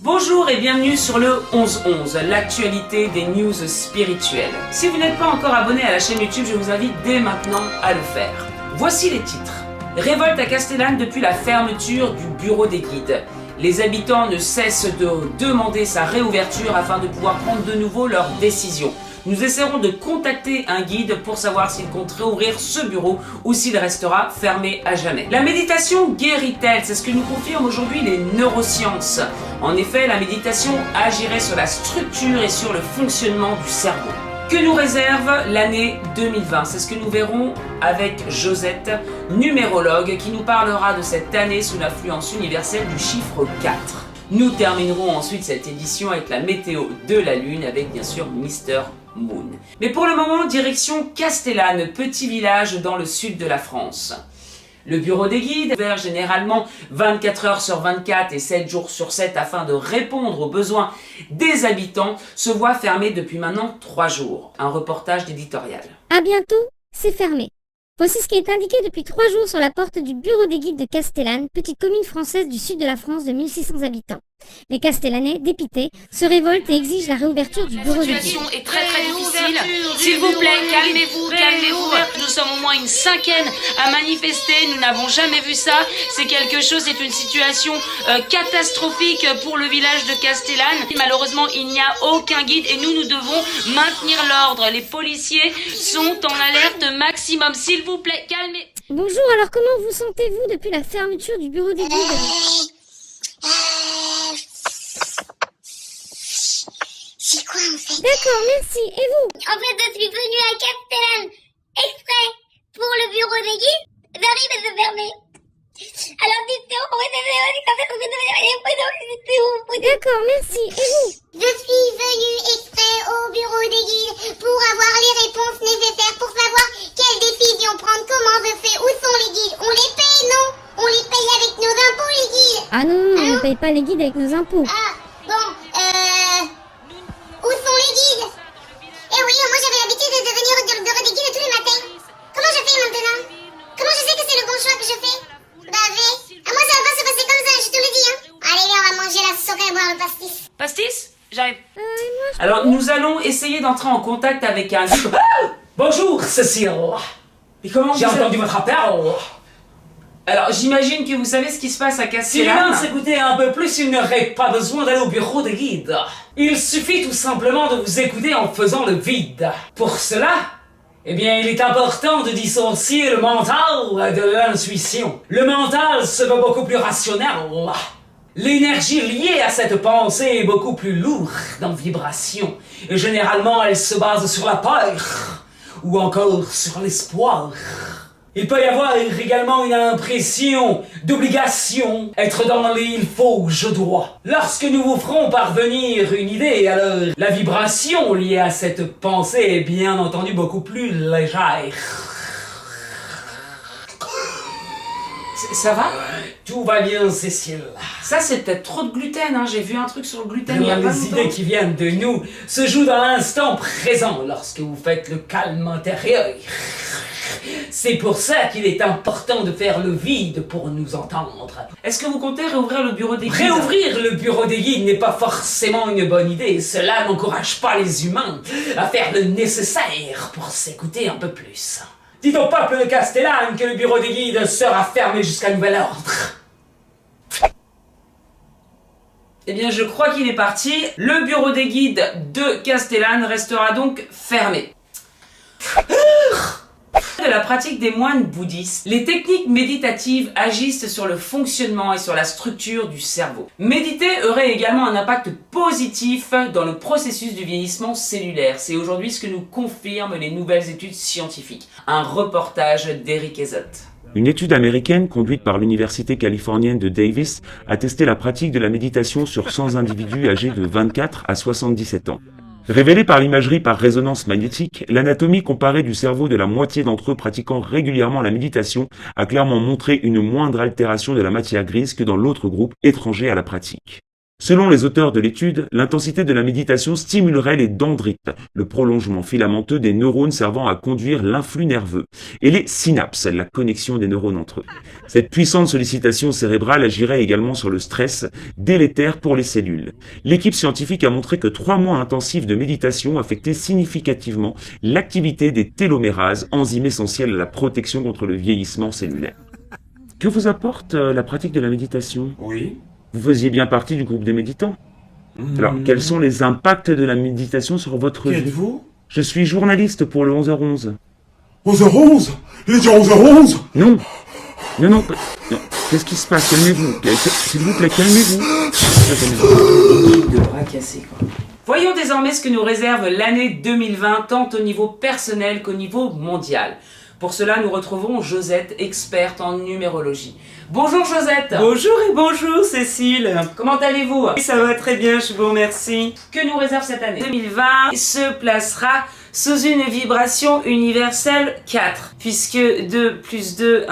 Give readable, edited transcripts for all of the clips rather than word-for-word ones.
Bonjour et bienvenue sur le 11-11, l'actualité des news spirituelles. Si vous n'êtes pas encore abonné à la chaîne YouTube, je vous invite dès maintenant à le faire. Voici les titres. Révolte à Castellane depuis la fermeture du bureau des guides. Les habitants ne cessent de demander sa réouverture afin de pouvoir prendre de nouveau leurs décisions. Nous essaierons de contacter un guide pour savoir s'il compte réouvrir ce bureau ou s'il restera fermé à jamais. La méditation guérit-elle? C'est ce que nous confirment aujourd'hui les neurosciences. En effet, la méditation agirait sur la structure et sur le fonctionnement du cerveau. Que nous réserve l'année 2020? C'est ce que nous verrons avec Josette, numérologue, qui nous parlera de cette année sous l'influence universelle du chiffre 4. Nous terminerons ensuite cette édition avec la météo de la Lune, avec bien sûr Mister Moon. Mais pour le moment, direction Castellane, petit village dans le sud de la France. Le bureau des guides, ouvert généralement 24 heures sur 24 et 7 jours sur 7 afin de répondre aux besoins des habitants, se voit fermé depuis maintenant 3 jours. Un reportage d'éditorial. À bientôt, c'est fermé. Voici ce qui est indiqué depuis 3 jours sur la porte du bureau des guides de Castellane, petite commune française du sud de la France de 1600 habitants. Les Castellanais, dépités, se révoltent et exigent la réouverture du bureau des guides. La situation est très difficile. S'il vous plaît, calmez-vous. Nous sommes au moins une cinquaine à manifester. Nous n'avons jamais vu ça. C'est quelque chose, c'est une situation catastrophique pour le village de Castellane. Malheureusement, il n'y a aucun guide et nous devons maintenir l'ordre. Les policiers sont en alerte maximum. S'il vous plaît, calmez. Bonjour, alors comment vous sentez-vous depuis la fermeture du bureau des guides? C'est quoi en fait? D'accord, merci. Et vous? En fait, je suis venue à Castellane exprès pour le bureau des guides. J'arrive à se fermer. Alors dites-moi, D'accord, merci. Et vous? je suis venue exprès au bureau des guides pour avoir les réponses nécessaires pour savoir quelle décision prendre, comment je fais, où sont les guides. On les paye, non? On les paye avec nos impôts, les guides. Ah non, on ne paye pas les guides avec nos impôts. Ah, bon, où sont les guides? Eh oui, moi j'avais l'habitude de venir au bureau des guides tous les matins. Comment je fais maintenant? Comment je sais que c'est le bon choix que je fais? Moi ça va pas se passer comme ça, je te le dis, hein. Allez, viens, on va manger la soca et boire le pastis. Pastis? J'arrive. Alors nous allons essayer d'entrer en contact avec un... Bonjour, Cécile. Mais comment J'ai vous avez- entendu votre appel. Alors j'imagine que vous savez ce qui se passe à Si Castellane. l'humain s'écoutait un peu plus, il n'aurait pas besoin d'aller au bureau des guides. Il suffit tout simplement de vous écouter en faisant le vide. Pour cela, eh bien, il est important de dissocier le mental de l'intuition. Le mental se veut beaucoup plus rationnel. L'énergie liée à cette pensée est beaucoup plus lourde en vibration. Et généralement, elle se base sur la peur ou encore sur l'espoir. Il peut y avoir également une impression d'obligation, être dans les il faut, je dois. Lorsque nous vous ferons parvenir une idée, alors la vibration liée à cette pensée est bien entendu beaucoup plus légère. Ça va? Tout va bien, Cécile. Ça c'est peut-être trop de gluten, hein. J'ai vu un truc sur le gluten il y a pas Les longtemps. idées qui viennent de nous se jouent dans l'instant présent lorsque vous faites le calme intérieur. C'est pour ça qu'il est important de faire le vide pour nous entendre. Est-ce que vous comptez réouvrir le bureau des guides? Réouvrir le bureau des guides n'est pas forcément une bonne idée. Cela n'encourage pas les humains à faire le nécessaire pour s'écouter un peu plus. Dites au peuple de Castellane que le bureau des guides sera fermé jusqu'à nouvel ordre. Eh bien, je crois qu'il est parti. Le bureau des guides de Castellane restera donc fermé. De la pratique des moines bouddhistes, les techniques méditatives agissent sur le fonctionnement et sur la structure du cerveau. Méditer aurait également un impact positif dans le processus du vieillissement cellulaire. C'est aujourd'hui ce que nous confirment les nouvelles études scientifiques. Un reportage d'Eric Ezotte. Une étude américaine conduite par l'université californienne de Davis a testé la pratique de la méditation sur 100 individus âgés de 24 à 77 ans. Révélée par l'imagerie par résonance magnétique, l'anatomie comparée du cerveau de la moitié d'entre eux pratiquant régulièrement la méditation a clairement montré une moindre altération de la matière grise que dans l'autre groupe étranger à la pratique. Selon les auteurs de l'étude, l'intensité de la méditation stimulerait les dendrites, le prolongement filamenteux des neurones servant à conduire l'influx nerveux, et les synapses, la connexion des neurones entre eux. Cette puissante sollicitation cérébrale agirait également sur le stress, délétère pour les cellules. L'équipe scientifique a montré que 3 mois intensifs de méditation affectaient significativement l'activité des télomérases, enzymes essentielles à la protection contre le vieillissement cellulaire. Que vous apporte la pratique de la méditation ? Oui. Vous faisiez bien partie du groupe des méditants. Alors, quels sont les impacts de la méditation sur votre Qui vie ? êtes-vous? Je suis journaliste pour le 11h11. 11h11? Il est déjà 11h11? Non. Non. Qu'est-ce qui se passe? Calmez-vous. S'il vous plaît, calmez-vous. De bras cassés, quoi. Voyons désormais ce que nous réserve l'année 2020, tant au niveau personnel qu'au niveau mondial. Pour cela, nous retrouvons Josette, experte en numérologie. Bonjour Josette. Bonjour et bonjour Cécile. Comment allez-vous? Oui, ça va très bien, je vous remercie. Que nous réserve cette année 2020 se placera sous une vibration universelle 4, puisque 2 plus 2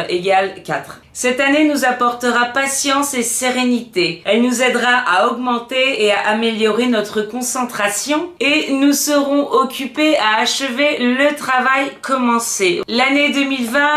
égale 4. Cette année nous apportera patience et sérénité. Elle nous aidera à augmenter et à améliorer notre concentration et nous serons occupés à achever le travail commencé. L'année 2020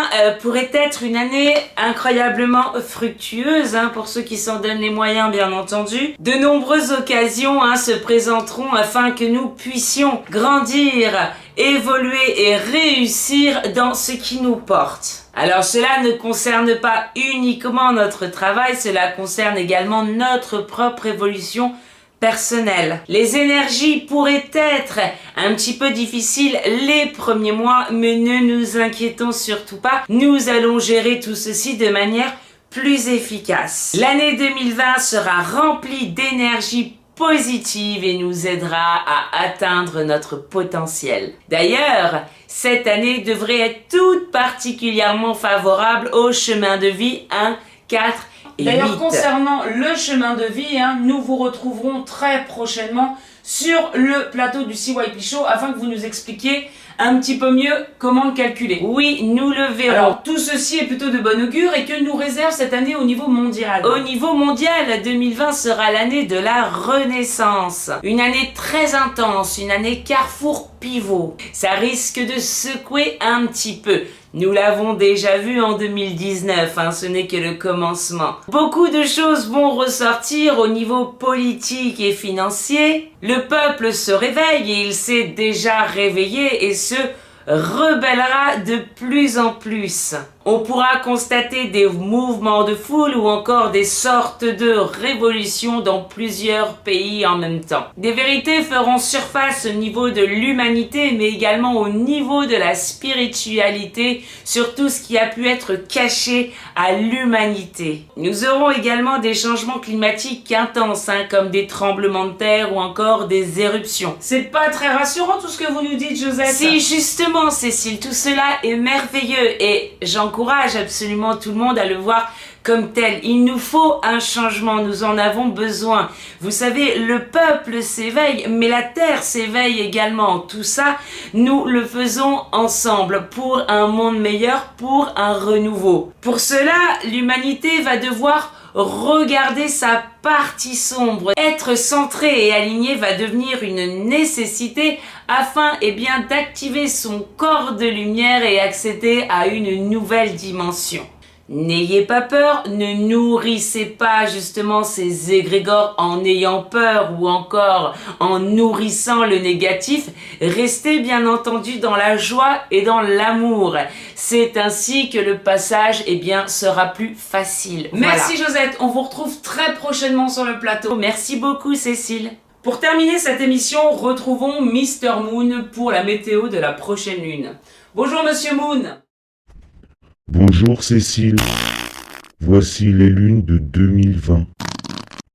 pourrait être une année incroyablement fructueuse pour ceux qui s'en donnent les moyens, bien entendu. De nombreuses occasions se présenteront afin que nous puissions grandir, évoluer et réussir dans ce qui nous porte. Alors cela ne concerne pas uniquement notre travail, cela concerne également notre propre évolution personnelle. Les énergies pourraient être un petit peu difficiles les premiers mois, mais ne nous inquiétons surtout pas, nous allons gérer tout ceci de manière plus efficace. L'année 2020 sera remplie d'énergie positive et nous aidera à atteindre notre potentiel. D'ailleurs, cette année devrait être toute particulièrement favorable au chemin de vie 1, 4 et 8. D'ailleurs, concernant le chemin de vie, nous vous retrouverons très prochainement sur le plateau du CYP Show afin que vous nous expliquiez un petit peu mieux comment le calculer. Oui, nous le verrons. Alors, tout ceci est plutôt de bon augure et que nous réserve cette année au niveau mondial. Au niveau mondial, 2020 sera l'année de la renaissance. Une année très intense, une année carrefour pivot. Ça risque de secouer un petit peu. Nous l'avons déjà vu en 2019, ce n'est que le commencement. Beaucoup de choses vont ressortir au niveau politique et financier. Le peuple se réveille et il s'est déjà réveillé et se rebellera de plus en plus. On pourra constater des mouvements de foule ou encore des sortes de révolutions dans plusieurs pays en même temps. Des vérités feront surface au niveau de l'humanité, mais également au niveau de la spiritualité, sur tout ce qui a pu être caché à l'humanité. Nous aurons également des changements climatiques intenses, comme des tremblements de terre ou encore des éruptions. C'est pas très rassurant tout ce que vous nous dites, Josette. Si, justement, Cécile, tout cela est merveilleux et j'encourage absolument tout le monde à le voir comme tel. Il nous faut un changement, nous en avons besoin. Vous savez, le peuple s'éveille, mais la terre s'éveille également. Tout ça, nous le faisons ensemble pour un monde meilleur, pour un renouveau. Pour cela, l'humanité va devoir regarder sa partie sombre. Être centré et aligné va devenir une nécessité afin d'activer son corps de lumière et accéder à une nouvelle dimension. N'ayez pas peur, ne nourrissez pas justement ces égrégores en ayant peur ou encore en nourrissant le négatif. Restez bien entendu dans la joie et dans l'amour. C'est ainsi que le passage sera plus facile. Merci Josette, on vous retrouve très prochainement sur le plateau. Merci beaucoup Cécile. Pour terminer cette émission, retrouvons Mr Moon pour la météo de la prochaine lune. Bonjour Monsieur Moon. Bonjour Cécile, voici les lunes de 2020.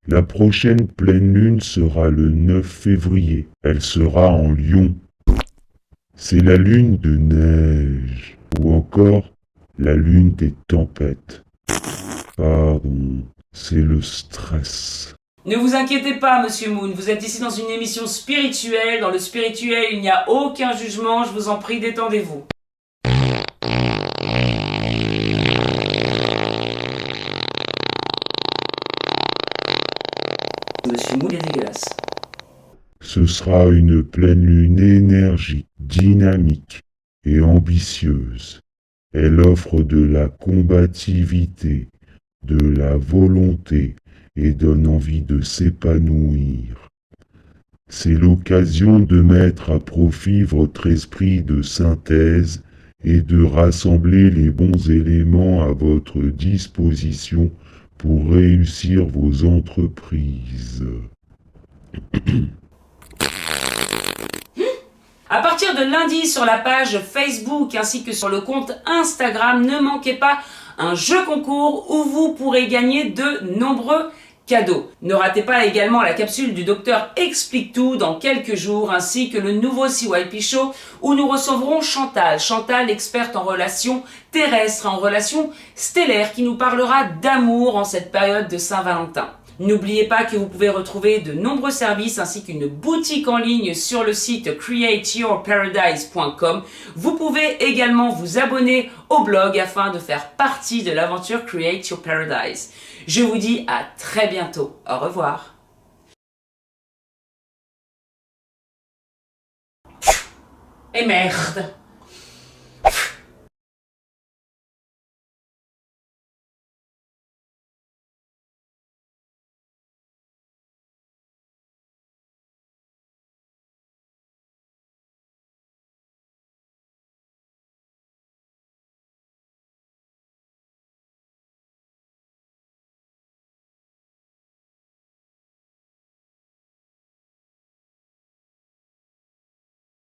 La prochaine pleine lune sera le 9 février, elle sera en Lion. C'est la lune de neige, ou encore la lune des tempêtes. Pardon, c'est le stress. Ne vous inquiétez pas, Monsieur Moon, vous êtes ici dans une émission spirituelle. Dans le spirituel, il n'y a aucun jugement, je vous en prie, détendez-vous. suis moule et dégueulasse. Ce sera une pleine lune énergique, dynamique et ambitieuse. Elle offre de la combativité, de la volonté et donne envie de s'épanouir. C'est l'occasion de mettre à profit votre esprit de synthèse et de rassembler les bons éléments à votre disposition pour réussir vos entreprises. À partir de lundi, sur la page Facebook ainsi que sur le compte Instagram, ne manquez pas un jeu concours où vous pourrez gagner de nombreux cadeaux. Ne ratez pas également la capsule du docteur Explique Tout dans quelques jours, ainsi que le nouveau CYP Show où nous recevrons Chantal. Chantal, experte en relations terrestres, en relations stellaires, qui nous parlera d'amour en cette période de Saint-Valentin. N'oubliez pas que vous pouvez retrouver de nombreux services ainsi qu'une boutique en ligne sur le site createyourparadise.com. Vous pouvez également vous abonner au blog afin de faire partie de l'aventure Create Your Paradise. Je vous dis à très bientôt. Au revoir. Et merde!